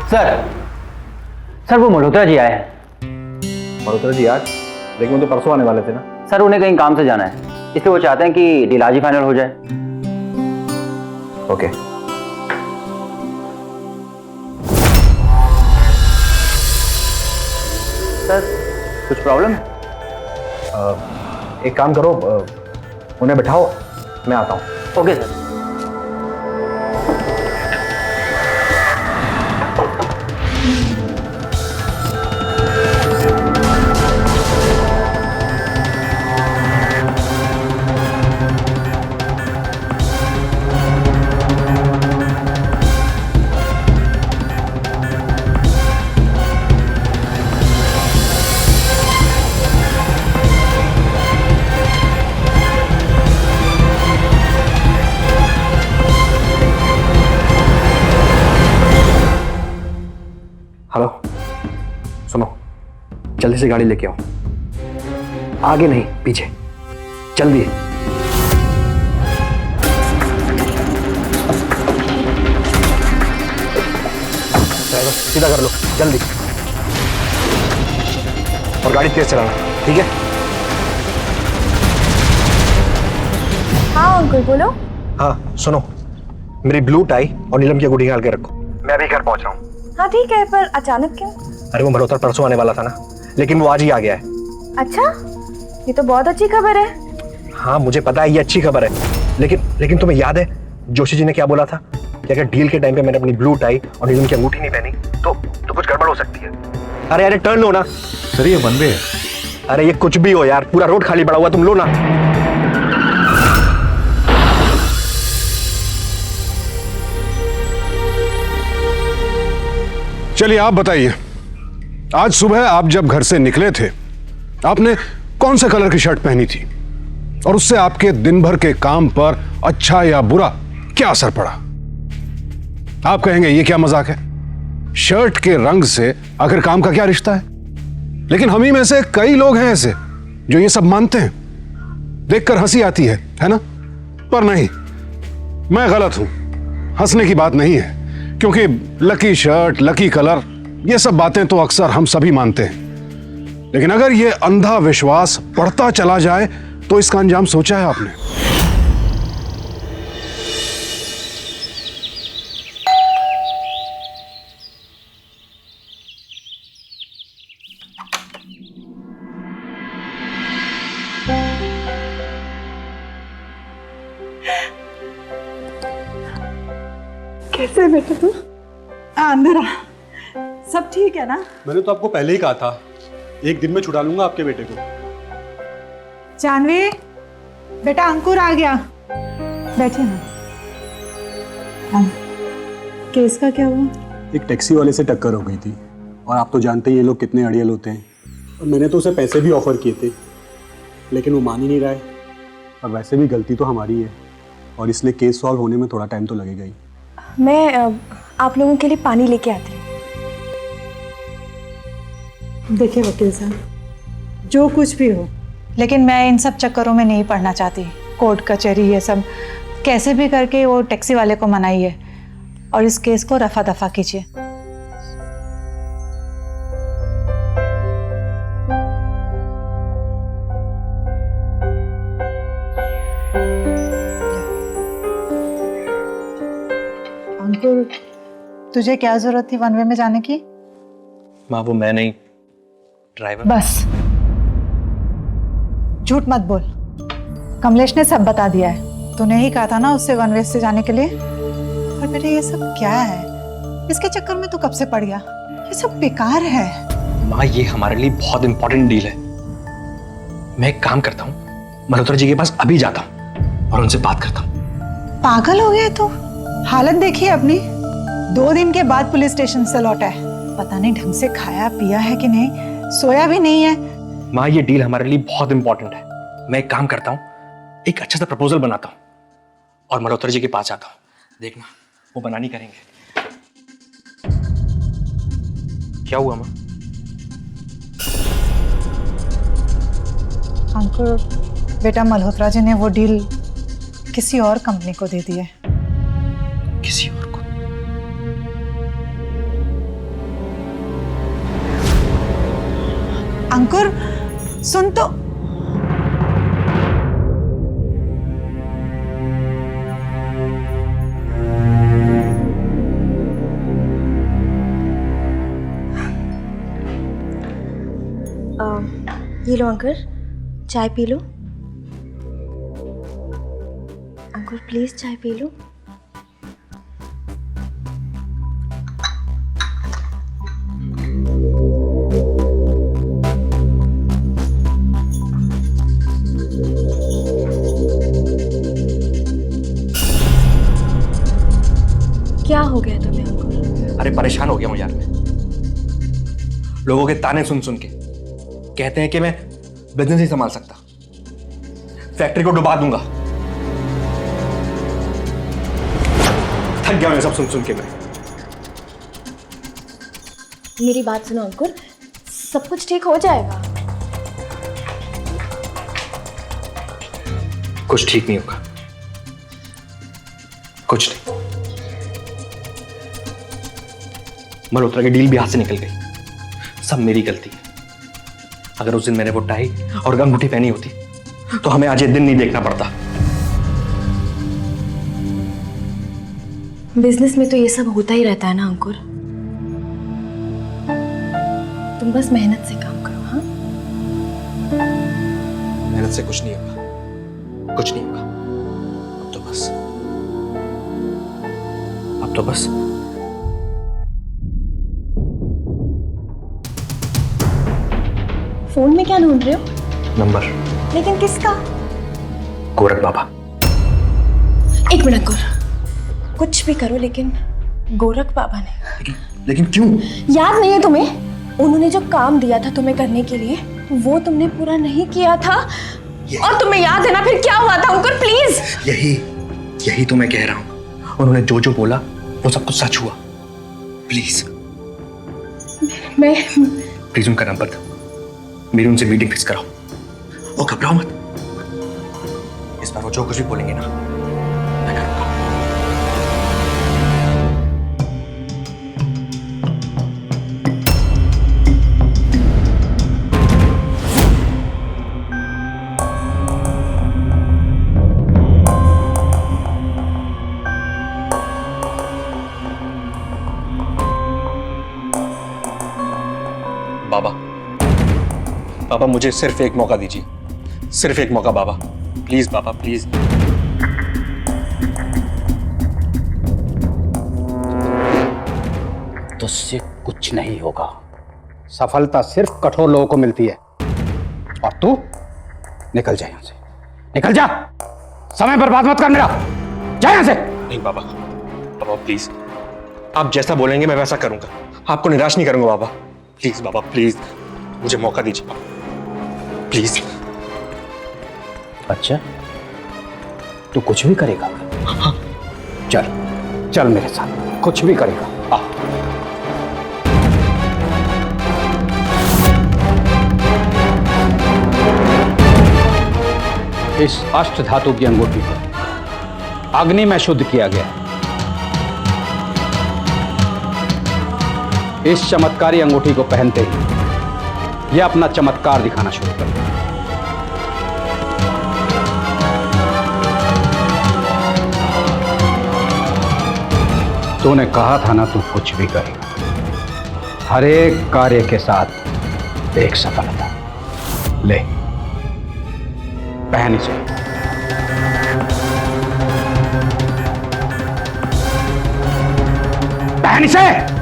Sir sir वो मल्होत्रा जी आए हैं। मल्होत्रा जी आज? लेकिन वो तो परसों आने वाले थे ना। सर उन्हें कहीं काम से जाना है, इसलिए वो चाहते हैं कि डील आज ही फाइनल हो जाए। ओके। सर कुछ प्रॉब्लम? एक काम करो, उन्हें बिठाओ, मैं आता हूँ। Okay sir. हेलो, सुनो, जल्दी से गाड़ी लेके आओ। आगे नहीं, पीछे, जल्दी। ड्राइवर सीधा कर लो, जल्दी। और गाड़ी तेज चलाना, ठीक है? हाँ अंकुल बोलो। हाँ सुनो, मेरी ब्लू टाई और नीलम की अंगूठी निकाल के रखो, मैं अभी घर पहुंच रहा हूँ। हाँ ठीक है, पर अचानक क्यों? अरे वो मल्होत्रा परसों आने वाला था ना, लेकिन वो आज ही आ गया है। अच्छा, ये तो बहुत अच्छी खबर है। हाँ मुझे पता है ये अच्छी खबर है, लेकिन तुम्हें याद है जोशी जी ने क्या बोला था कि अगर डील के टाइम पे मैंने अपनी ब्लू टाई और नीलम की अंगूठी नहीं पहनी तो कुछ गड़बड़ हो सकती है। अरे टर्न लो ना। सर ये वन वे है। अरे ये कुछ भी हो यार, पूरा रोड खाली पड़ा हुआ, तुम लो ना। चलिए आप बताइए, आज सुबह आप जब घर से निकले थे आपने कौन से कलर की शर्ट पहनी थी और उससे आपके दिन भर के काम पर अच्छा या बुरा क्या असर पड़ा? आप कहेंगे ये क्या मजाक है, शर्ट के रंग से आखिर काम का क्या रिश्ता है? लेकिन हम ही में से कई लोग हैं ऐसे जो ये सब मानते हैं। देखकर हंसी आती है ना? पर नहीं, मैं गलत हूं, हंसने की बात नहीं है, क्योंकि लकी शर्ट, लकी कलर, ये सब बातें तो अक्सर हम सभी मानते हैं। लेकिन अगर ये अंधा विश्वास बढ़ता चला जाए तो इसका अंजाम सोचा है आपने? कैसे बेटा तू? अंदर आ, सब ठीक है ना? मैंने तो आपको पहले ही कहा था, एक दिन में छुड़ा लूंगा आपके बेटे को। जानवी, बेटा अंकुर आ गया, बैठे ना। हाँ, केस का क्या हुआ? एक टैक्सी वाले से टक्कर हो गई थी, और आप तो जानते ही ये लोग कितने अड़ियल होते हैं। और मैंने तो उसे पैसे भी ऑफर किए थे, लेकिन वो मान ही नहीं रहा है। और वैसे भी गलती तो हमारी है, और इसलिए केस सॉल्व होने में थोड़ा टाइम तो लगेगा ही। मैं आप लोगों के लिए पानी लेके आती हूँ। देखिए वकील साहब, जो कुछ भी हो, लेकिन मैं इन सब चक्करों में नहीं पड़ना चाहती। कोर्ट कचहरी ये सब कैसे भी करके वो टैक्सी वाले को मनाइए और इस केस को रफा दफा कीजिए। अंकुर, तुझे क्या जरूरत थी वन वे में जाने की? माँ वो मैं नहीं, ड्राइवर। बस झूठ मत बोल, कमलेश ने सब बता दिया है। तूने ही कहा था ना उससे वन वे से जाने के लिए। और बेटे ये सब क्या है? इसके चक्कर में तू कब से पड़ गया? ये सब बेकार है। माँ ये हमारे लिए बहुत इंपॉर्टेंट डील है। मैं एक काम करता हूँ, मल्होत्रा जी के पास अभी जाता हूँ और उनसे बात करता हूँ। पागल हो गया तू? हालत देखिए अपनी। 2 दिन के बाद पुलिस स्टेशन से लौटा है, पता नहीं ढंग से खाया पिया है कि नहीं, सोया भी नहीं है। माँ ये डील हमारे लिए बहुत इंपॉर्टेंट है। मैं एक काम करता हूँ, एक अच्छा सा प्रपोजल बनाता हूँ और मल्होत्रा जी के पास जाता हूँ। देखना वो बनानी करेंगे। क्या हुआ माँ? अंकुर बेटा, मल्होत्रा जी ने वो डील किसी और कंपनी को दे दी है। किसी और को? अंकुर सुन तो। ये लो अंकुर, चाय पी लो। अंकुर प्लीज चाय पी लो। क्या हो गया तुम्हें अंकुर? अरे परेशान हो गया हूं यार मैं। लोगों के ताने सुन सुन के कहते हैं कि मैं बिजनेस नहीं संभाल सकता, फैक्ट्री को डुबा दूंगा। थक गया हूं ये सब सुन सुन के मैं। मेरी बात सुनो अंकुर, सब कुछ ठीक हो जाएगा। कुछ ठीक नहीं होगा, कुछ नहीं। मल्होत्रा की डील भी हाथ से निकल गई, सब मेरी गलती है। अगर उस दिन मैंने वो टाई और अंगूठी पहनी होती तो हमें आज ये दिन नहीं देखना पड़ता। बिजनेस में तो ये सब होता ही रहता है ना अंकुर। तुम बस मेहनत से काम करो। हाँ, मेहनत से कुछ नहीं होगा, कुछ नहीं होगा। अब तो बस फोन में क्या ढूंढ रहे हो? नंबर। लेकिन किसका? गोरख बाबा। एक मिनट अंकुर, कुछ भी करो लेकिन गोरख बाबा ने। लेकिन क्यों? याद नहीं है तुम्हें? उन्होंने जो काम दिया था तुम्हें करने के लिए वो तुमने पूरा नहीं किया था। और तुम्हें याद है ना फिर क्या हुआ था अंकुर? प्लीज। यही तो मैं कह रहा हूं। उन्होंने जो जो बोला वो सब कुछ सच हुआ। प्लीज प्लीज उनका नंबर दो, मेरी उनसे मीटिंग फिक्स कराओ। और घबराओ मत, इस बार वो जो कुछ भी बोलेंगे ना मैं करूंगा। बाबा मुझे सिर्फ एक मौका दीजिए, सिर्फ एक मौका बाबा, प्लीज बाबा प्लीज। तुझसे कुछ नहीं होगा। सफलता सिर्फ कठोर लोगों को मिलती है। और तू निकल जा यहां से, निकल जा। समय बर्बाद मत कर मेरा, जा यहां से। नहीं बाबा, बाबा प्लीज, आप जैसा बोलेंगे मैं वैसा करूंगा। आपको निराश नहीं करूंगा बाबा। प्लीज बाबा प्लीज, मुझे मौका दीजिए बाबा प्लीज। अच्छा, तू कुछ भी करेगा? हाँ। चल चल मेरे साथ, कुछ भी करेगा। आ इस अष्ट धातु की अंगूठी को अग्नि में शुद्ध किया गया। इस चमत्कारी अंगूठी को पहनते ही यह अपना चमत्कार दिखाना शुरू कर दिया। तूने कहा था ना तू कुछ भी करेगा। हर एक कार्य के साथ एक सफलता। ले पहन इसे। पहन इसे।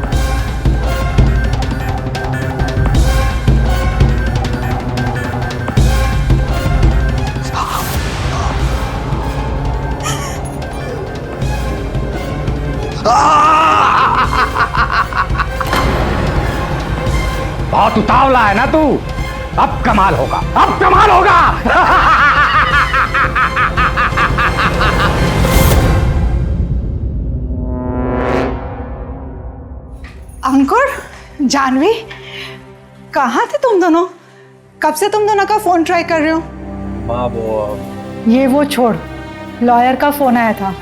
बहुत उतावला है ना तू। अब कमाल होगा, अब कमाल होगा। अंकुर, जानवी, कहाँ थे तुम दोनों? कब से तुम दोनों का फोन ट्राई कर रहे हो? माँ ये वो छोड़, लॉयर का फोन आया था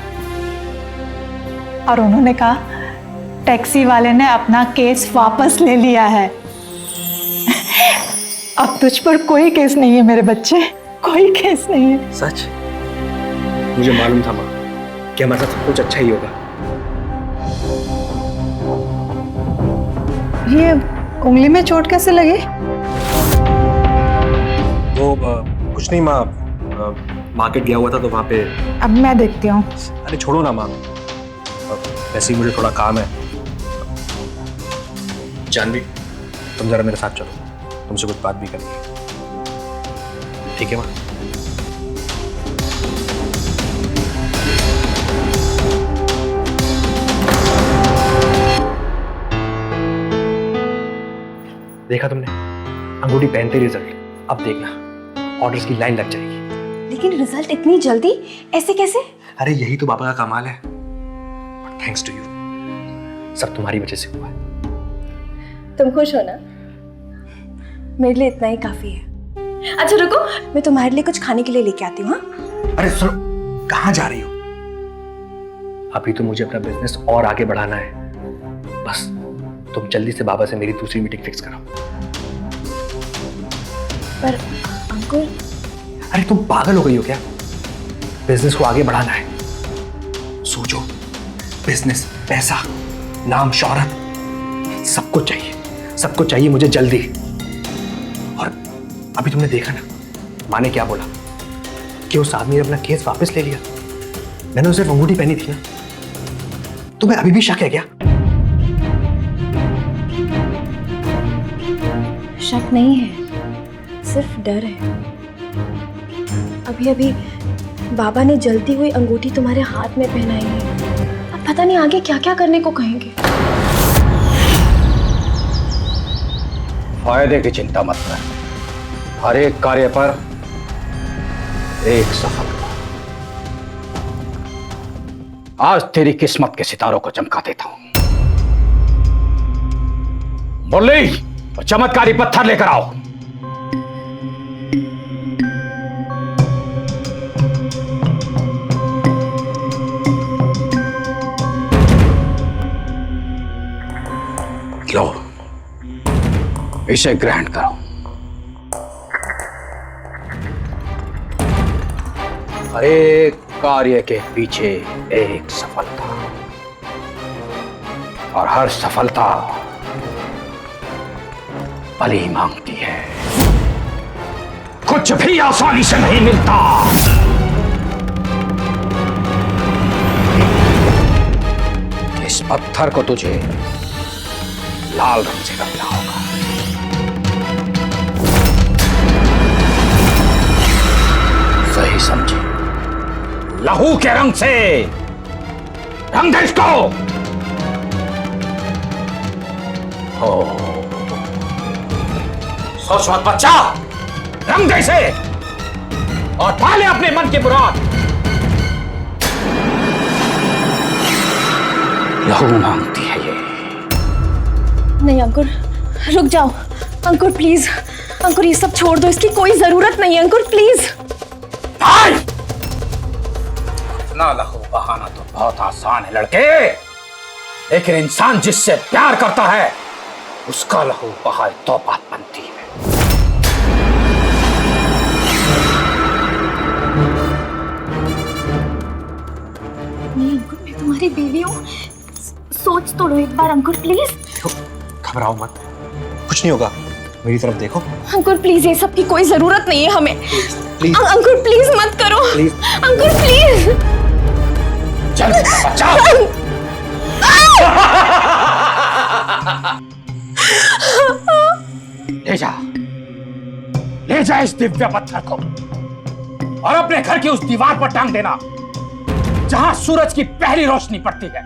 और उन्होंने कहा टैक्सी वाले ने अपना केस वापस ले लिया है। अब तुझ पर कोई केस नहीं है मेरे बच्चे, कोई केस नहीं है। सच? मुझे मालूम था माँ कि हमारे साथ सब कुछ अच्छा ही होगा। ये उंगली में चोट कैसे लगी? वो कुछ नहीं माँ, मार्केट गया हुआ था तो वहाँ पे। अब मैं देखती हूँ। अरे छोड़ो ना माँ, वैसे ही मुझे थोड़ा काम है। जानवी, तुम जरा मेरे साथ चलो, तुमसे कुछ बात भी करनी है। ठीक है माँ? देखा तुमने, अंगूठी पहनते रिजल्ट। अब देखना ऑर्डर्स की लाइन लग जाएगी। लेकिन रिजल्ट इतनी जल्दी ऐसे कैसे? अरे यही तो पापा का कमाल है। थैंक्स टू यू, सब तुम्हारी वजह से हुआ है। तुम खुश हो ना? मेरे लिए इतना ही काफी है। अच्छा रुको, मैं तुम्हारे लिए कुछ खाने के लिए लेके आती हूँ। हाँ? अरे सुनो, कहाँ जा रही हो? अभी तो मुझे अपना बिजनेस और आगे बढ़ाना है। बस तुम जल्दी से बाबा से मेरी दूसरी मीटिंग फिक्स कराओ। पर अंकुर, अरे तुम पागल हो गई हो क्या? बिजनेस को आगे बढ़ाना है। सोचो, बिजनेस, पैसा, नाम, शोहरत, सब कुछ चाहिए मुझे जल्दी। और अभी तुमने देखा ना माँ ने क्या बोला कि उस आदमी ने अपना केस वापस ले लिया। मैंने उसे अंगूठी पहनी थी ना। तुम्हें अभी भी शक है क्या? शक नहीं है, सिर्फ डर है। अभी अभी बाबा ने जलती हुई अंगूठी तुम्हारे हाथ में पहनाई है। अब पता नहीं आगे क्या क्या करने को कहेंगे। फायदे की चिंता मत कर, हर एक कार्य पर एक सफलता। आज तेरी किस्मत के सितारों को चमका देता हूं। मुरली, और चमत्कारी पत्थर लेकर आओ। लो, इसे ग्रहण करो। हर एक कार्य के पीछे एक सफलता, और हर सफलता बलि मांगती है। कुछ भी आसानी से नहीं मिलता। इस पत्थर को तुझे लाल रंग से रंगना होगा। सही समझे, लहू के रंग से रंग दे इसको। हो, सोच मत बच्चा, रंग दे इसे और पा ले अपने मन की मुराद। लहू मांगती है ये। नहीं अंकुर, रुक जाओ। अंकुर प्लीज, अंकुर ये सब छोड़ दो, इसकी कोई जरूरत नहीं है। अंकुर प्लीज। इतना लहू बहाना तो बहुत आसान है लड़के, लेकिन इंसान जिससे प्यार करता है उसका लहू बहाए तो बात बनती है। नहीं अंकुर, मैं तुम्हारी बीवी हूँ, सोच तो लो एक बार। अंकुर प्लीज। घबराओ मत, कुछ नहीं होगा, मेरी तरफ देखो। अंकुर प्लीज, ये सब की कोई जरूरत नहीं है हमें। प्लीज अंकुर प्लीज मत करो। प्लीज। Ankur please. चल बच्चा। ले जा इस दिव्य पत्थर को और अपने घर की उस दीवार पर टांग देना जहां सूरज की पहली रोशनी पड़ती है।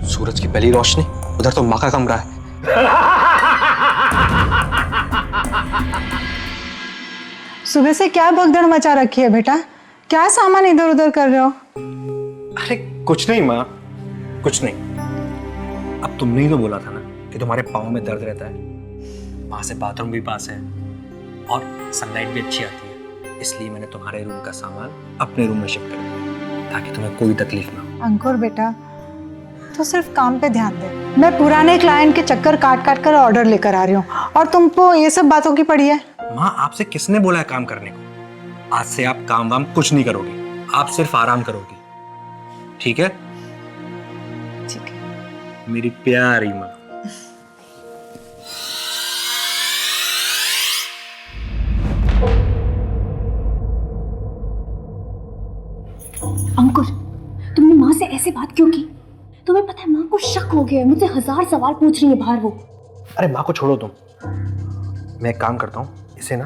सूरज की पहली रोशनी? उधर तो माँ का कमरा है। सुबह से क्या भगदड़ मचा रखी है बेटा? क्या सामान इधर उधर कर रहे हो? अरे कुछ नहीं माँ, कुछ नहीं। अब तुमने ही तो बोला था ना कि तुम्हारे पाँव में दर्द रहता है। वहां से बाथरूम भी पास है और सनलाइट भी अच्छी आती है, इसलिए मैंने तुम्हारे रूम का सामान अपने रूम में शिफ्ट कर दिया ताकि तुम्हें कोई तकलीफ ना हो। अंकुर बेटा, तो सिर्फ काम पे ध्यान दे। मैं पुराने क्लाइंट के चक्कर काट काट कर ऑर्डर लेकर आ रही हूँ और तुमको ये सब बातों की पड़ी है। माँ, आपसे किसने बोला है काम करने को? आज से आप काम वाम कुछ नहीं करोगी, आप सिर्फ आराम करोगी, ठीक है? ठीक है। मेरी प्यारी माँ। अंकुर, तुमने माँ से ऐसे बात क्यों की? तुम्हें पता है माँ को शक हो गया है, मुझसे 1000 सवाल पूछ रही है बाहर वो। अरे माँ को छोड़ो तुम, मैं एक काम करता हूँ, इसे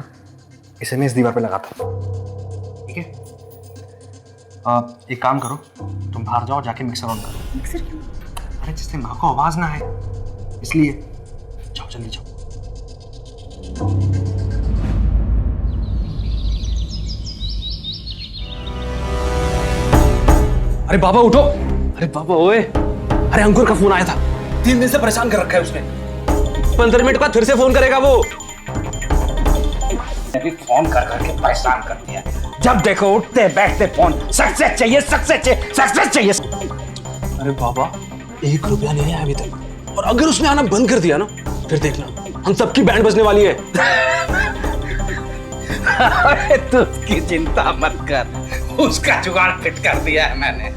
मैं इस दीवार पे लगाता हूँ, ठीक है? एक काम करो, तुम बाहर जाओ, जाके मिक्सर ऑन करो। मिक्सर क्यों? अरे जिससे माँ को आवाज ना आए, इसलिए जाओ, जल्दी जाओ। अरे बाबा उठो। अरे बाबा ओए, अरे अंकुर का फोन आया था, 3 दिन से परेशान कर रखा है उसने। 15 मिनट बाद फिर से फोन करेगा वो। अभी फोन कर करके परेशान कर दिया। जब देखो उठते बैठते फोन, सक्सेस चाहिए, सक्सेस चाहिए, सक्सेस चाहिए। अरे बाबा 1 रुपया नहीं आया अभी तक, और अगर उसने आना बंद कर दिया ना, फिर देखना हम सबकी बैंड बजने वाली है। अरे तू उसकी चिंता मत कर, उसका जुगाड़ फिट कर दिया है मैंने।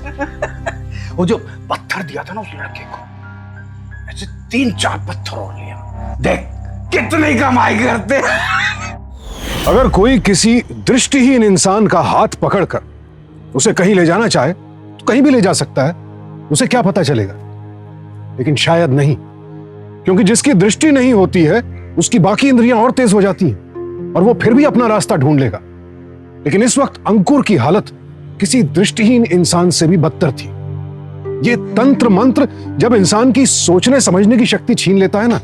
वो जो पत्थर दिया था ना उस लड़के को, ऐसे 3-4 पत्थर और लिया, देख कितनी कमाई करते। अगर कोई किसी दृष्टिहीन इंसान का हाथ पकड़कर उसे कहीं ले जाना चाहे तो कहीं भी ले जा सकता है, उसे क्या पता चलेगा? लेकिन शायद नहीं, क्योंकि जिसकी दृष्टि नहीं होती है उसकी बाकी इंद्रियां और तेज हो जाती हैं और वो फिर भी अपना रास्ता ढूंढ लेगा। लेकिन इस वक्त अंकुर की हालत किसी दृष्टिहीन इंसान से भी बदतर थी। ये तंत्र मंत्र जब इंसान की सोचने समझने की शक्ति छीन लेता है ना,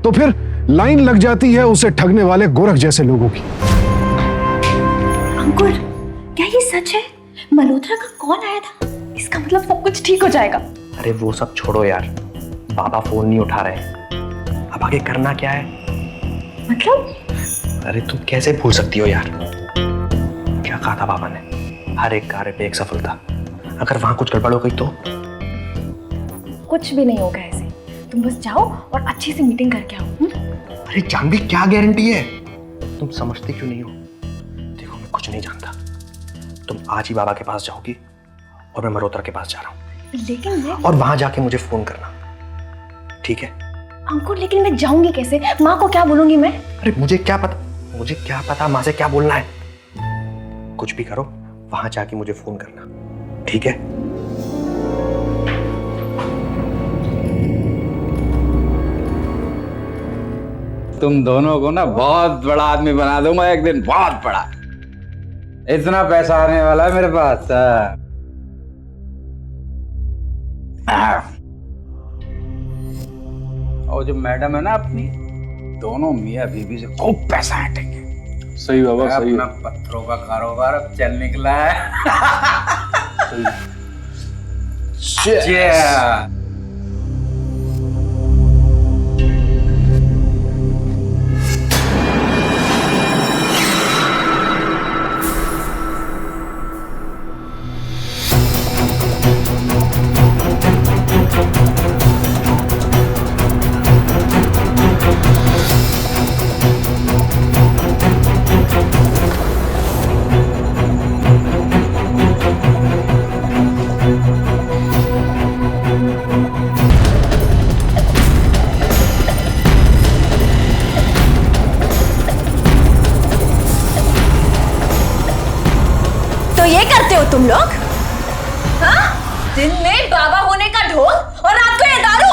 तो फिर लाइन लग जाती है उसे ठगने वाले गोरख जैसे लोगों की। अंकुर, क्या ये सच है? मल्होत्रा का कॉल आया था, इसका मतलब सब कुछ ठीक हो जाएगा। अरे वो सब छोड़ो यार, बाबा फोन नहीं उठा रहे हैं, अब आगे करना क्या है? मतलब? अरे तुम कैसे भूल सकती हो यार, क्या कहा था बाबा ने? हर एक कार्य पे एक सफलता। अगर वहां कुछ गड़बड़ हो गई तो? कुछ भी नहीं होगा ऐसे, तुम बस जाओ और अच्छे से मीटिंग करके आओ। अरे जानवी, क्या गारंटी है? तुम समझती क्यों नहीं हो? देखो मैं कुछ नहीं जानता, तुम आज ही बाबा के पास जाओगी और मैं मल्होत्रा के पास जा रहा हूँ। लेकिन मैं और वहां जाके मुझे फोन करना, ठीक है? अंकुर, लेकिन मैं जाऊंगी कैसे? माँ को क्या बोलूंगी मैं? अरे मुझे क्या पता माँ से क्या बोलना है। कुछ भी करो, वहां जाके मुझे फोन करना, ठीक है? तुम दोनों को ना बहुत बड़ा आदमी बना दूंगा एक दिन, बहुत बड़ा। इतना पैसा आने वाला है मेरे पास। और जो मैडम है ना अपनी, दोनों मियां बीवी से खूब पैसा हटेंगे। सही बाबा, सही अपना पत्थरों का कारोबार अब चल निकला है। Cheers. तो ये करते हो तुम लोग? हाँ? दिन में बाबा होने का ढोल और रात को ये दारू,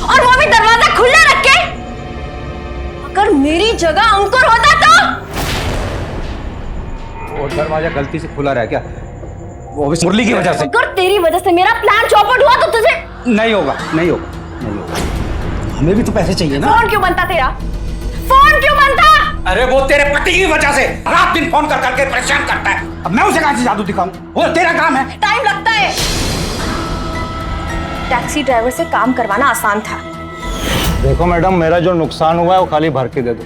और वो भी दरवाजा खुला रख के। अगर मेरी जगह अंकुर होता तो? वो दरवाजा गलती से खुला रहा क्या? वो भी मुरली की वजह से। अगर तेरी वजह से मेरा प्लान चौपट हुआ तो तुझे नहीं होगा, नहीं होगा, नहीं होगा। हमें भी तो पैसे चाहिए ना। फोन क्यों बनता तेरा? फोन क्यों बनता? अरे वो तेरे पति की वजह से रात दिन फोन कर करके परेशान करता है। अब मैं उसे कहां से जादू दिखाऊं? वो तेरा काम है। टाइम लगता है। टैक्सी ड्राइवर से काम करवाना आसान था। देखो मैडम, मेरा जो नुकसान हुआ है वो खाली भर के दे दो।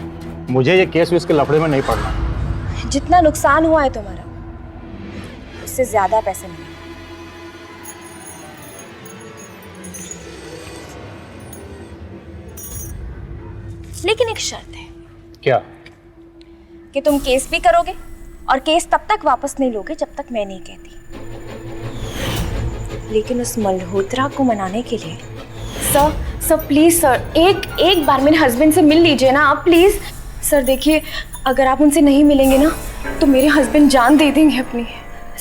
मुझे ये केस विस के लफड़े में नहीं पड़ना। जितना नुकसान हुआ है तुम्हारा, उससे ज्यादा पैसे मिले। एक शर्त है क्या? कि तुम केस भी करोगे और केस तब तक वापस नहीं लोगे जब तक मैं नहीं कहती। लेकिन उस मल्होत्रा को मनाने के लिए सर प्लीज सर, एक बार मेरे हस्बैंड से मिल लीजिए ना आप, प्लीज। सर देखिए, अगर आप उनसे नहीं मिलेंगे ना तो मेरे हस्बैंड जान दे देंगे अपनी।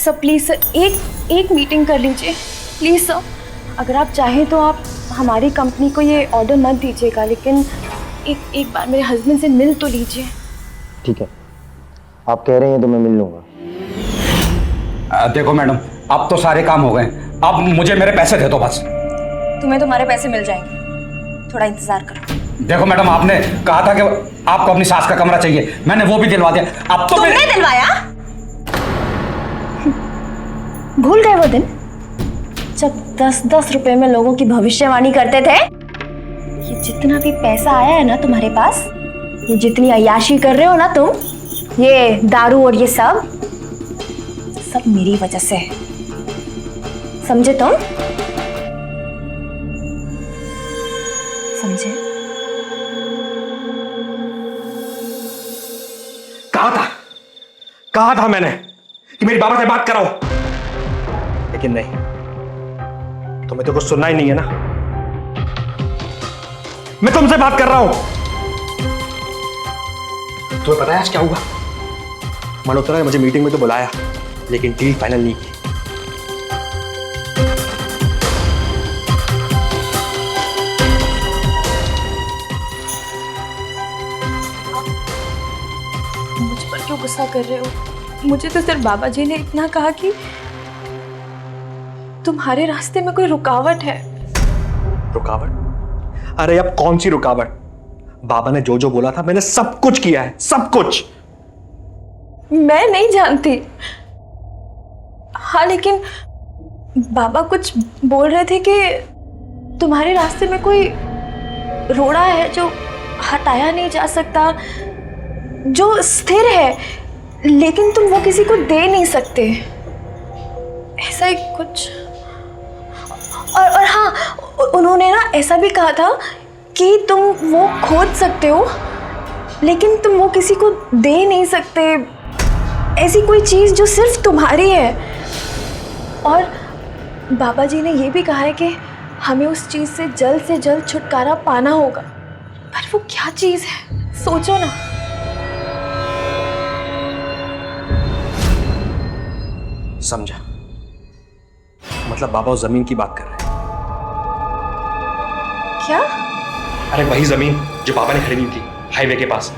सर प्लीज सर, एक मीटिंग कर लीजिए प्लीज सर। अगर आप चाहें तो आप हमारी कंपनी को ये ऑर्डर मत दीजिएगा, लेकिन एक बार मेरे हस्बैंड से मिल तो लीजिए। ठीक है, आप कह रहे हैं तो मैं मिल लूंगा। देखो मैडम, अब तो सारे काम हो गए, अब मुझे मेरे पैसे दे दो बस। तुम्हें तुम्हारे पैसे मिल जाएंगे, थोड़ा इंतजार करो। देखो मैडम, आपने कहा था कि आपको अपनी सास का कमरा चाहिए, मैंने वो भी दिलवा दिया। अब तो तुमने दिलवाया? भूल गए वो दिन जब 10-10 रुपए में लोगों की भविष्यवाणी करते थे? ये जितना भी पैसा आया है ना तुम्हारे पास, ये जितनी अय्याशी कर रहे हो ना तुम, ये दारू और ये सब मेरी वजह से है, समझे तुम? समझे? कहा था मैंने कि मेरी बाबा से बात कराओ, लेकिन नहीं, तुम्हें तो कुछ सुनना ही नहीं है ना। मैं तुमसे बात कर रहा हूं। तुम्हें पता है आज क्या हुआ? मल्होत्रा ने मुझे मीटिंग में तो बुलाया, लेकिन डील फाइनल नहीं की। मुझ पर क्यों गुस्सा कर रहे हो? मुझे तो सिर्फ बाबा जी ने इतना कहा कि तुम्हारे रास्ते में कोई रुकावट है। रुकावट? अरे अब कौन सी रुकावट? बाबा ने जो जो बोला था मैंने सब कुछ किया है, सब कुछ। मैं नहीं जानती। हाँ, लेकिन बाबा कुछ बोल रहे थे कि तुम्हारे रास्ते में कोई रोड़ा है जो हटाया नहीं जा सकता, जो स्थिर है, लेकिन तुम वो किसी को दे नहीं सकते, ऐसा ही कुछ। और हाँ, उन्होंने ना ऐसा भी कहा था कि तुम वो खोद सकते हो, लेकिन तुम वो किसी को दे नहीं सकते, ऐसी कोई चीज़ जो सिर्फ तुम्हारी है। और बाबा जी ने ये भी कहा है कि हमें उस चीज़ से जल्द छुटकारा पाना होगा। पर वो क्या चीज़ है, सोचो ना। समझा, मतलब बाबा उस जमीन की बात कर रहे हैं। क्या? अरे वही जमीन जो बाबा ने खरीदी थी हाईवे के पास,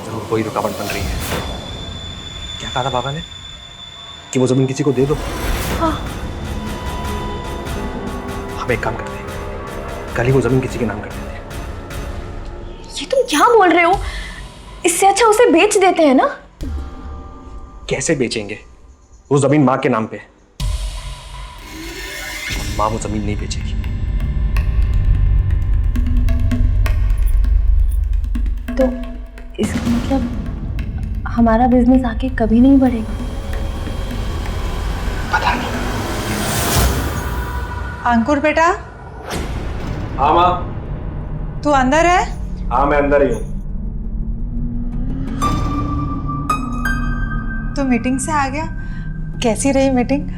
जरूर कोई रुकावट बन रही है। क्या कहा था बाबा ने? कि वो जमीन किसी को दे दो। हाँ। हम एक काम करते हैं, कल ही वो जमीन किसी के नाम कर देते हैं। ये तुम क्या बोल रहे हो? इससे अच्छा उसे बेच देते हैं ना। कैसे बेचेंगे? वो जमीन माँ के नाम पे है, माँ वो जमीन नहीं बेचेगी। तो इसका मतलब हमारा बिजनेस आगे कभी नहीं बढ़ेगा। पता नहीं। अंकुर बेटा, हाँ माँ। तू अंदर है? हाँ मैं अंदर ही हूँ। तू मीटिंग से आ गया? कैसी रही मीटिंग?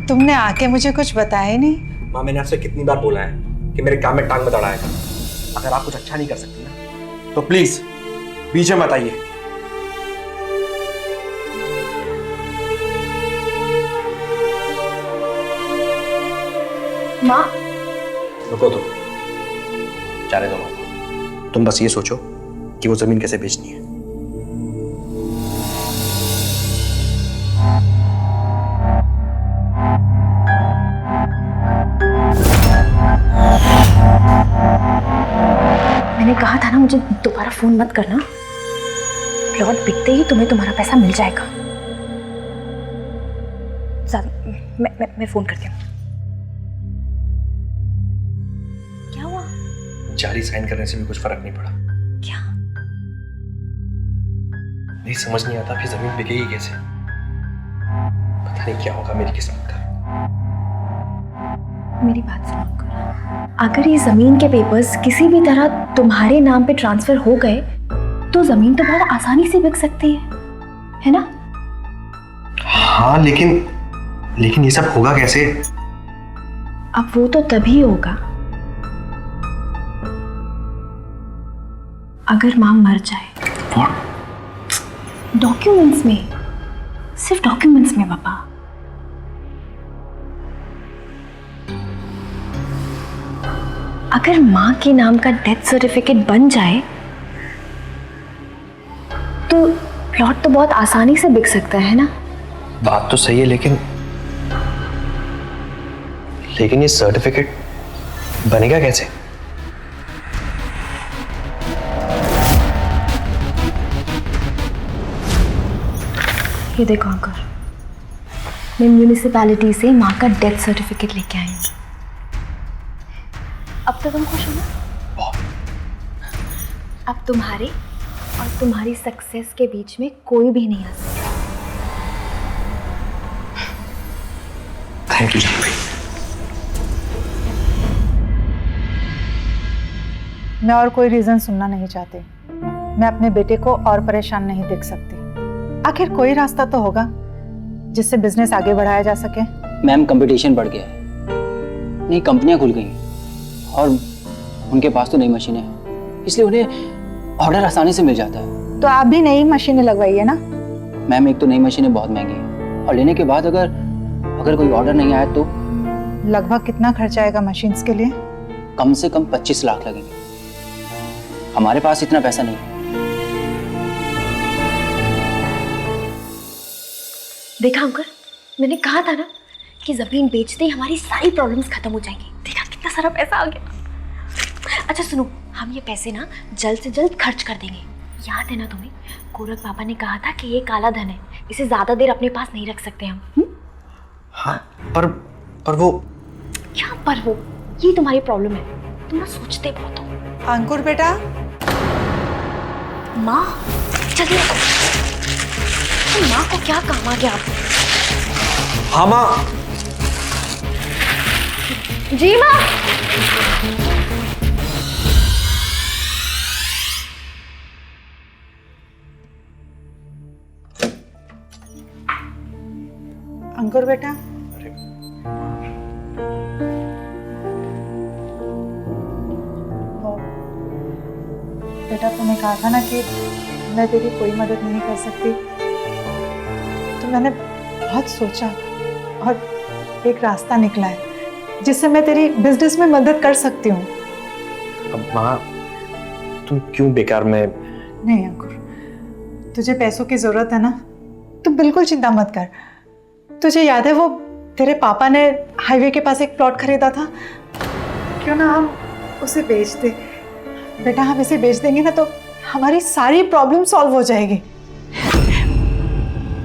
तुमने आके मुझे कुछ बताया ही नहीं। माँ मैंने आपसे कितनी बार बोला है कि मेरे काम में टांग मत अड़ाएगा। अगर आप कुछ अच्छा नहीं कर सकती ना तो प्लीज बीच में मत आइए। माँ, रुको तो, जाने दो माँ। तुम बस ये सोचो कि वो जमीन कैसे बेचनी है। मैंने कहा था ना, मुझे दोबारा फोन मत करना। प्लॉट बिकते ही तुम्हें तुम्हारा पैसा मिल जाएगा। मैं फोन करती हूँ। क्या हुआ? जाली साइन करने से भी कुछ फर्क नहीं पड़ा। क्या? नहीं समझ नहीं आता फिर जमीन बिकेगी कैसे। पता नहीं क्या होगा मेरी किस्मत का। मेरी बात सुनो अंकुर, अगर ये जमीन के पेपर्स किसी भी तरह तुम्हारे नाम पे ट्रांसफर हो गए तो जमीन तो बहुत आसानी से बिक सकती है ना? हाँ, लेकिन ये सब होगा कैसे? अब वो तो तभी होगा अगर माँ मर जाए। डॉक्यूमेंट्स में, सिर्फ डॉक्यूमेंट्स में पापा। अगर माँ के नाम का डेथ सर्टिफिकेट बन जाए तो प्लॉट तो बहुत आसानी से बिक सकता है ना? बात तो सही है, लेकिन ये सर्टिफिकेट बनेगा कैसे? ये देखो अंकुर, मैं म्यूनिसिपैलिटी से माँ का डेथ सर्टिफिकेट लेके आई हूँ। अब तो तुम खुश हो ना? अब तुम्हारे और तुम्हारी सक्सेस के बीच में कोई भी नहीं आ सकता। थैंक यू जान भाई। मैं और कोई रीजन सुनना नहीं चाहती। मैं अपने बेटे को और परेशान नहीं देख सकती। आखिर कोई रास्ता तो होगा जिससे बिजनेस आगे बढ़ाया जा सके। मैम, कंपटीशन बढ़ गया है, नई कंपनियां खुल गई हैं और उनके पास तो नई मशीनें हैं, इसलिए उन्हें ऑर्डर आसानी से मिल जाता है। तो आप भी नई मशीनें लगवाइए ना। मैम, एक तो नई मशीनें बहुत महंगी हैं और लेने के बाद अगर कोई ऑर्डर नहीं आया तो लगभग कितना खर्चा आएगा मशीन्स के लिए? कम से कम 25 लाख लगेंगे। हमारे पास इतना पैसा नहीं है। देखा अंकुर, मैंने कहा था ना कि जमीन बेचते ही हमारी सारी प्रॉब्लम्स खत्म हो जाएंगी। देखा कितना सारा पैसा आ गया। अच्छा सुनो, हम ये पैसे ना जल्द से जल्द खर्च कर देंगे। याद है ना तुम्हें, गोरख पापा ने कहा था कि ये काला धन है, इसे ज्यादा देर अपने पास नहीं रख सकते हम। हाँ, पर वो क्या पर वो? ये तुम्हारी प्रॉब्लम है, तुम ना सोचते बहुत हो। अंकुर बेटा, माँ चलिए। माँ को क्या काम आ गया आपको? हाँ माँ। जी माँ। अंकुर बेटा, बेटा तूने कहा था ना कि मैं तेरी कोई मदद नहीं कर सकती, तो मैंने बहुत सोचा और एक रास्ता निकला है जिससे मैं तेरी बिजनेस में मदद कर सकती हूँ। अब माँ, तुम क्यों बेकार में? नहीं अंकुर, तुझे पैसों की जरूरत है ना, तू बिल्कुल चिंता मत कर। तुझे याद है वो तेरे पापा ने हाईवे के पास एक प्लॉट खरीदा था? क्यों ना हम उसे बेच दे? बेटा हम इसे बेच देंगे ना तो हमारी सारी प्रॉब्लम सॉल्व हो जाएगी।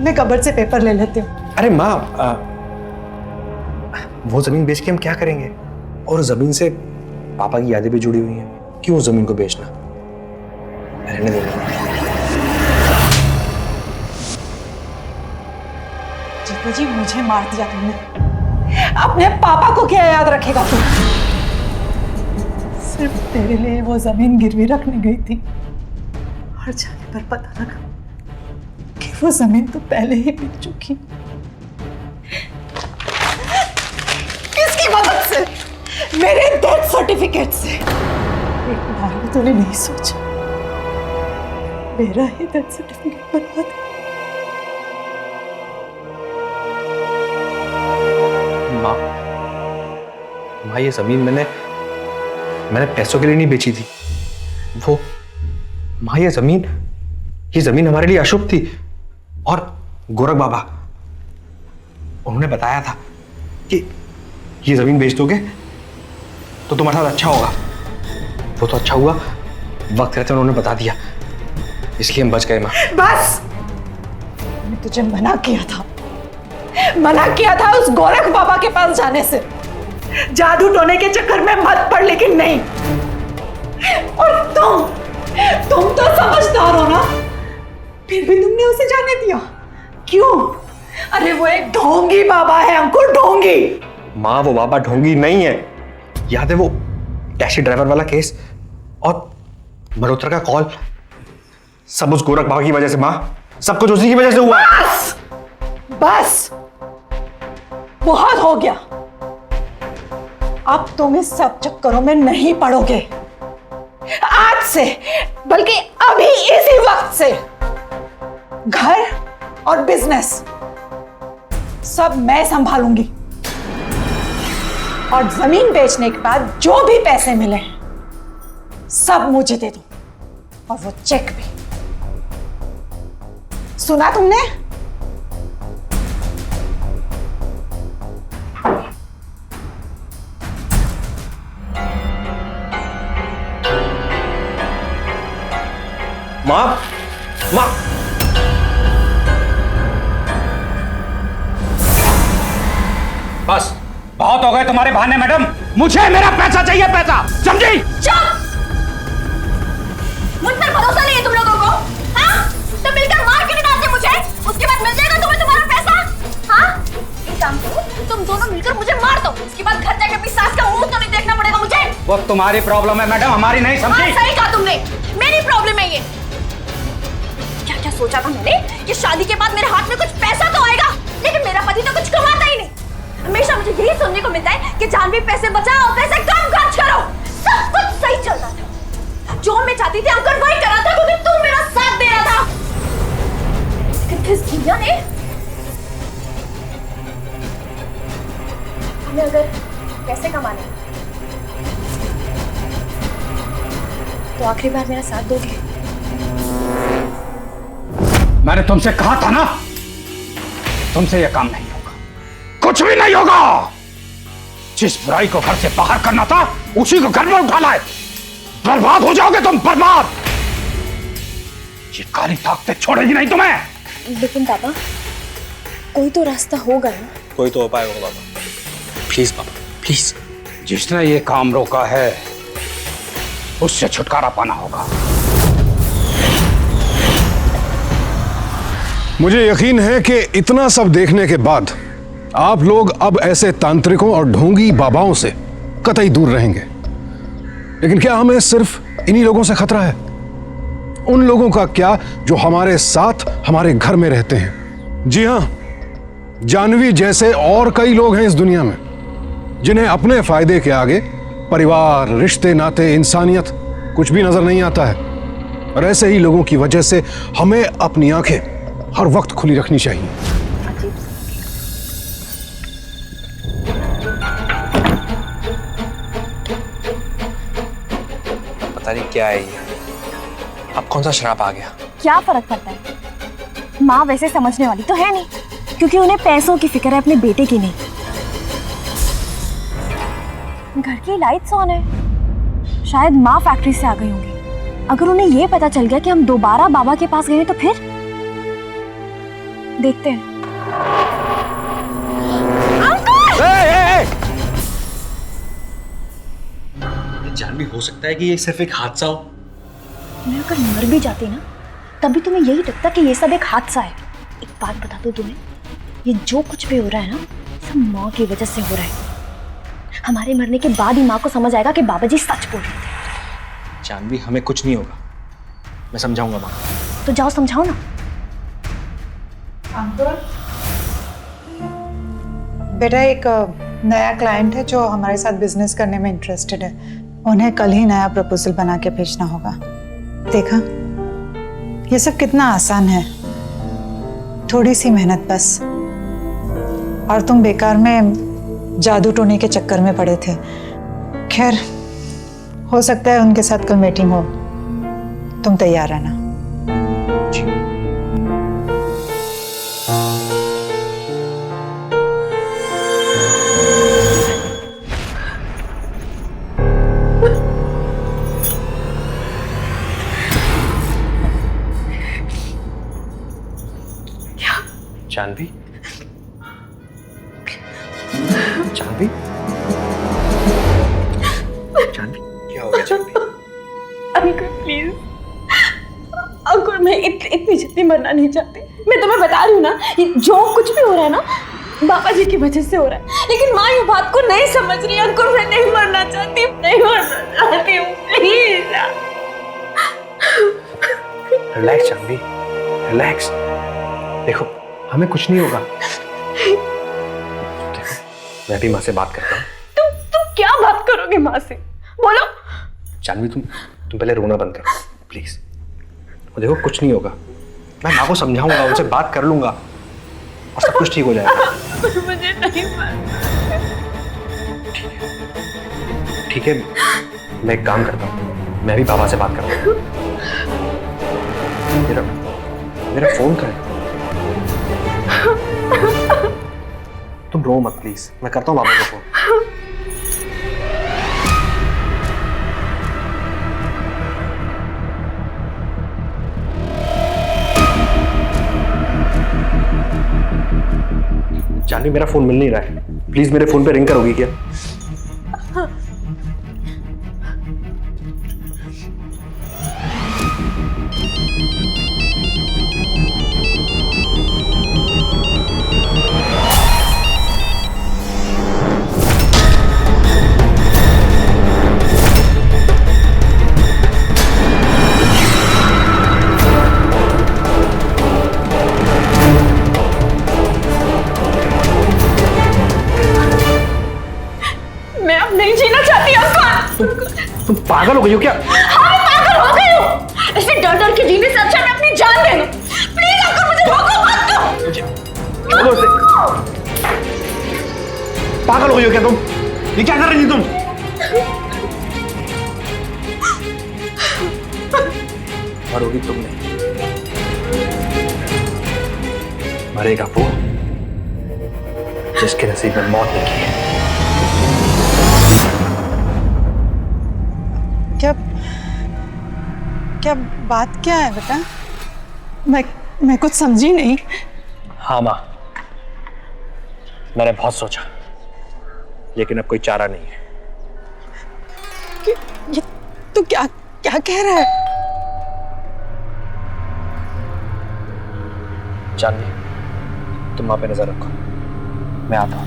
मैं कबर्ड से पेपर ले लेती हूँ। अरे माँ, वो जमीन बेच के हम क्या करेंगे? और जमीन से पापा की यादें भी जुड़ी हुई हैं, क्यों जमीन को बेचना? रहने देंगे। जीतू जी, मुझे मार दिया तुमने, अपने पापा को क्या याद रखेगा तू? सिर्फ तेरे लिए वो जमीन गिरवी रखने गई थी और जाने पर पता लगा कि वो जमीन तो पहले ही बिक चुकी। किसकी मदद से? मेरे डेथ सर्टिफिकेट से। एक बार भी तूने नहीं सोचा मेरा ही डेथ सर्टिफिकेट बनवा दे? माँ, ये जमीन मैंने पैसों के लिए नहीं बेची थी। वो माँ, ये जमीन हमारे लिए अशुभ थी। और गोरख बाबा, उन्होंने बताया था कि ये जमीन बेच दोगे तो तुम्हारे साथ अच्छा होगा। वो तो अच्छा हुआ, वक्त रहते उन्होंने बता दिया, इसलिए हम बच गए। माँ बस, मैंने तुझे मना किया था उस गोरख बाबा के पास जाने से। जादू टोने के चक्कर में मत पड़, लेकिन नहीं। और तुम तो समझदार हो ना, फिर भी तुमने उसे जाने दिया क्यों? अरे वो एक ढोंगी बाबा है अंकुर, ढोंगी। माँ, वो बाबा ढोंगी नहीं है। याद है वो टैक्सी ड्राइवर वाला केस और मल्होत्रा का कॉल, सब उस गोरख बाबा की वजह से माँ, सब कुछ उसी की वजह से हुआ है। बस बहुत हो गया। अब तुम इस सब चक्करों में नहीं पड़ोगे। आज से, बल्कि अभी इसी वक्त से घर और बिजनेस सब मैं संभालूंगी। और जमीन बेचने के बाद जो भी पैसे मिले सब मुझे दे दो, और वो चेक भी। सुना तुमने? माँ, माँ, बस बहुत हो गए तुम्हारे बहाने मैडम। मुझे मेरा पैसा चाहिए, पैसा, समझी? चुप! मुझ पर भरोसा नहीं है तुम लोगों को? हाँ? तो मिलकर मार के डालते मुझे, उसके बाद मिल जाएगा तुम्हें तुम्हारा पैसा? हाँ? एक काम करो, तुम दोनों मिलकर मुझे मार दो, उसके बाद घर जाके अपनी सास का मुंह तो नहीं देखना पड़ेगा मुझे। वो तुम्हारी प्रॉब्लम है मैडम, हमारी नहीं, समझी? हाँ, सही कहा तुमने, मेरी प्रॉब्लम है ये। क्या क्या सोचा था मैंने कि शादी के बाद मेरे हाथ में कुछ पैसा तो आएगा, लेकिन मेरा पति तो कुछ कमाता ही नहीं। हमेशा मुझे यही सुनने को मिलता है कि जानवी पैसे बचाओ, पैसे कम खर्च करो। सब कुछ सही चल रहा था, जो मैं चाहती थी अंकल वही करा था, क्योंकि तू मेरा साथ दे रहा था। लेकिन किस दुनिया ने हमें अगर पैसे कमाने तो आखिरी बार मेरा साथ दोगे? मैंने तुमसे कहा था ना, तुमसे यह काम नहीं होगा, कुछ भी नहीं होगा। जिस बुराई को घर से बाहर करना था उसी को घर में उठा लाए। बर्बाद हो जाओगे तुम, बर्बाद। ये काली ताकतें छोड़ेगी नहीं तुम्हें। लेकिन पापा, कोई तो रास्ता होगा ना? कोई तो उपाय होगा बाबा, प्लीज बाबा, प्लीज। जिसने ये काम रोका है उससे छुटकारा पाना होगा। मुझे यकीन है कि इतना सब देखने के बाद आप लोग अब ऐसे तांत्रिकों और ढोंगी बाबाओं से कतई दूर रहेंगे। लेकिन क्या हमें सिर्फ इन्हीं लोगों से खतरा है? उन लोगों का क्या जो हमारे साथ हमारे घर में रहते हैं? जी हां, जानवी जैसे और कई लोग हैं इस दुनिया में जिन्हें अपने फायदे के आगे परिवार, रिश्ते, नाते, इंसानियत कुछ भी नजर नहीं आता है। और ऐसे ही लोगों की वजह से हमें अपनी आंखें हर वक्त खुली रखनी चाहिए। पता नहीं क्या है ये, अब कौन सा शराब आ गया? क्या फर्क पड़ता है? माँ वैसे समझने वाली तो है नहीं, क्योंकि उन्हें पैसों की फिक्र है, अपने बेटे की नहीं। घर की लाइट्स ऑन है, शायद माँ फैक्ट्री से आ गई होंगी। अगर उन्हें यह पता चल गया कि हम दोबारा बाबा के पास गए तो फिर देखते हैं। जानवी, हो सकता है कि ये सिर्फ एक हादसा हो। मैं अगर मर भी जाती ना तभी तुम्हें यही लगता कि ये सब एक हादसा है। एक बात बता दूं तुम्हें, ये जो कुछ भी हो रहा है ना, सब माँ की वजह से हो रहा है। हमारे मरने के बाद ही माँ को समझ आएगा कि बाबा जी सच बोल रहे थे। जानवी, हमें कुछ नहीं होगा, मैं समझाऊंगा माँ। तो जाओ समझाओ ना। बेटा, एक नया क्लाइंट है जो हमारे साथ बिजनेस करने में इंटरेस्टेड है। उन्हें कल ही नया प्रपोजल बना के भेजना होगा। देखा, ये सब कितना आसान है, थोड़ी सी मेहनत बस। और तुम बेकार में जादू टोने के चक्कर में पड़े थे। खैर, हो सकता है उनके साथ कल मीटिंग हो, तुम तैयार रहना। जानवी, जानवी, जानवी, क्या हो गया जानवी? अंकल प्लीज, अंकल मैं इतनी जल्दी मरना नहीं चाहती। मैं तुम्हें बता रही हूँ ना, ये जो कुछ भी हो रहा है ना, बाबा जी की वजह से हो रहा है, लेकिन माँ ये बात को नहीं समझ रही। अंकुर मैं नहीं मरना चाहती, नहीं मरना चाहती हूँ, प्लीज। Relax Janvi, relax. देखो हमें कुछ नहीं होगा। देखो मैं भी माँ से बात करता हूँ। तुम क्या बात करोगे माँ से? बोलो। जानवी तुम पहले रोना बंद करो प्लीज। देखो कुछ नहीं होगा, मैं माँ को समझाऊंगा, उनसे बात कर लूंगा और सब कुछ ठीक हो जाएगा। मुझे नहीं मालूम। ठीक है, मैं एक काम करता हूँ, मैं भी बाबा से बात करता हूँ। मेरा फोन करें। तुम रो मत प्लीज, मैं करता हूँ बाबा को फोन। जानवी मेरा फोन मिल नहीं रहा है, प्लीज मेरे फोन पे रिंग करोगी क्या? तुम पागल हो गई हो क्या? हाँ मैं पागल हो गई हूँ। ऐसे डर डर के जीने से अच्छा मैं अपनी जान दे दूँ। प्लीज अंकल मुझे रोको मत। छोड़ो इसे। पागल हो गई हो क्या तुम? ये क्या कर रही थी तुम? मरोगी तुम नहीं, मरेगा वो जिसके नसीब में मौत लिखी है। क्या बात क्या है बेटा? मैं कुछ समझी नहीं। हाँ माँ, मैंने बहुत सोचा लेकिन अब कोई चारा नहीं है। ये तू क्या क्या कह रहा है? जानवी तुम माँ पे नजर रखो, मैं आता हूँ।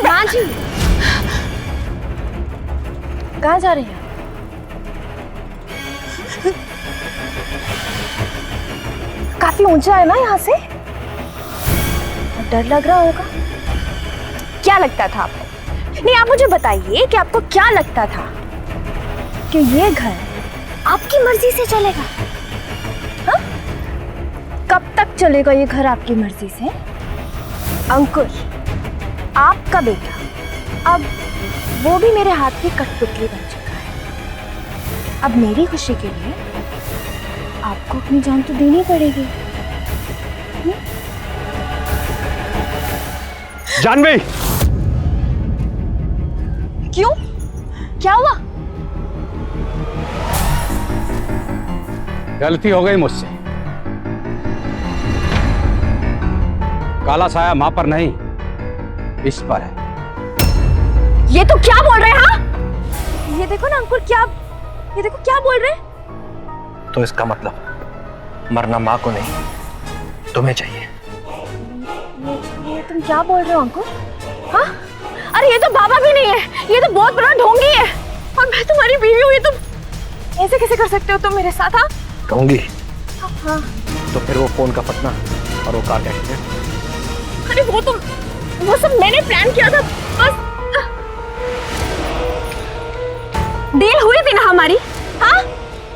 माँ जी कहाँ जा रही हैं? काफी ऊंचा है ना यहाँ से, डर लग रहा होगा। क्या लगता था आपको? नहीं आप मुझे बताइए कि आपको क्या लगता था कि ये घर आपकी मर्जी से चलेगा? हाँ? कब तक चलेगा ये घर आपकी मर्जी से? अंकुर आपका बेटा अब वो भी मेरे हाथ की कठपुतली बन चुका है। अब मेरी खुशी के लिए आपको अपनी जान तो देनी पड़ेगी। जानवी! क्यों? क्या हुआ? गलती हो गई मुझसे। काला साया मां पर नहीं, इस पर है। ये तो क्या बोल रहे हैं? हाँ? ये देखो ना अंकुर, ये देखो क्या बोल रहे हैं। तो इसका मतलब मरना माँ को नहीं तुम्हें चाहिए। ये तुम क्या बोल रहे हो अंकुर? हाँ? अरे ये तो बाबा भी नहीं है, ये तो बहुत बड़ा ढोंगी है और मैं तुम्हारी बीवी हूँ। ये तुम ऐसे कैसे कर सकते हो तुम मेरे साथ? हाँ कहूंगी हाँ। तो फिर वो फोन का पतना और वो कार का एक्सीडेंट। अरे वो सब मैंने प्लान किया था। बस डील हुई थी ना हमारी। हाँ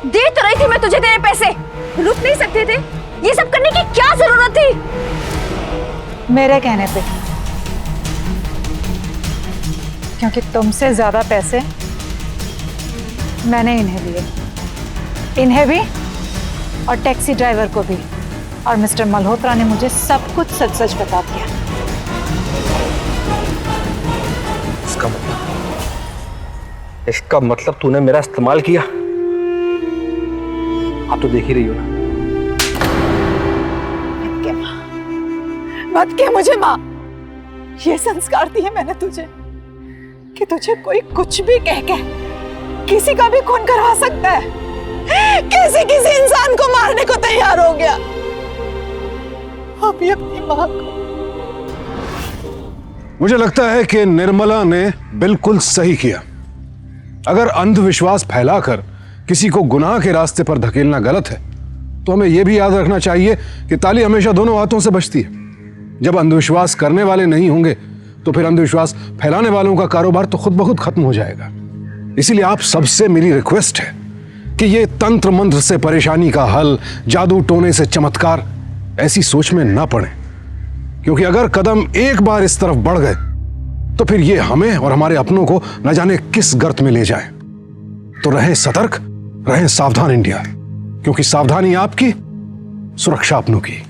दे तो रही थी मैं तुझे तेरे पैसे, रुक नहीं सकते थे? ये सब करने की क्या जरूरत थी? मेरे कहने पे, क्योंकि तुमसे ज्यादा पैसे मैंने इन्हें दिए, इन्हें भी और टैक्सी ड्राइवर को भी, और मिस्टर मल्होत्रा ने मुझे सब कुछ सच सच बता दिया। इसका मतलब तूने मेरा इस्तेमाल किया। आप तो देख ही रही हो ना। मत के मुझे माँ, ये संस्कार दिए मैंने तुझे कि तुझे कोई कुछ भी कह के किसी का भी खून करवा सकता है। किसी इंसान को मारने को तैयार हो गया। अभी अपनी माँ को। मुझे लगता है कि निर्मला ने बिल्कुल सही किया। अगर अंधविश्वास फैलाकर किसी को गुनाह के रास्ते पर धकेलना गलत है, तो हमें यह भी याद रखना चाहिए कि ताली हमेशा दोनों हाथों से बजती है। जब अंधविश्वास करने वाले नहीं होंगे तो फिर अंधविश्वास फैलाने वालों का कारोबार तो खुद ब खुद खत्म हो जाएगा। इसीलिए आप सबसे मेरी रिक्वेस्ट है कि ये तंत्र मंत्र से परेशानी का हल, जादू टोने से चमत्कार, ऐसी सोच में ना पड़े, क्योंकि अगर कदम एक बार इस तरफ बढ़ गए तो फिर ये हमें और हमारे अपनों को न जाने किस गर्त में ले जाए। तो रहें सतर्क, रहें सावधान इंडिया, क्योंकि सावधानी आपकी, सुरक्षा अपनों की।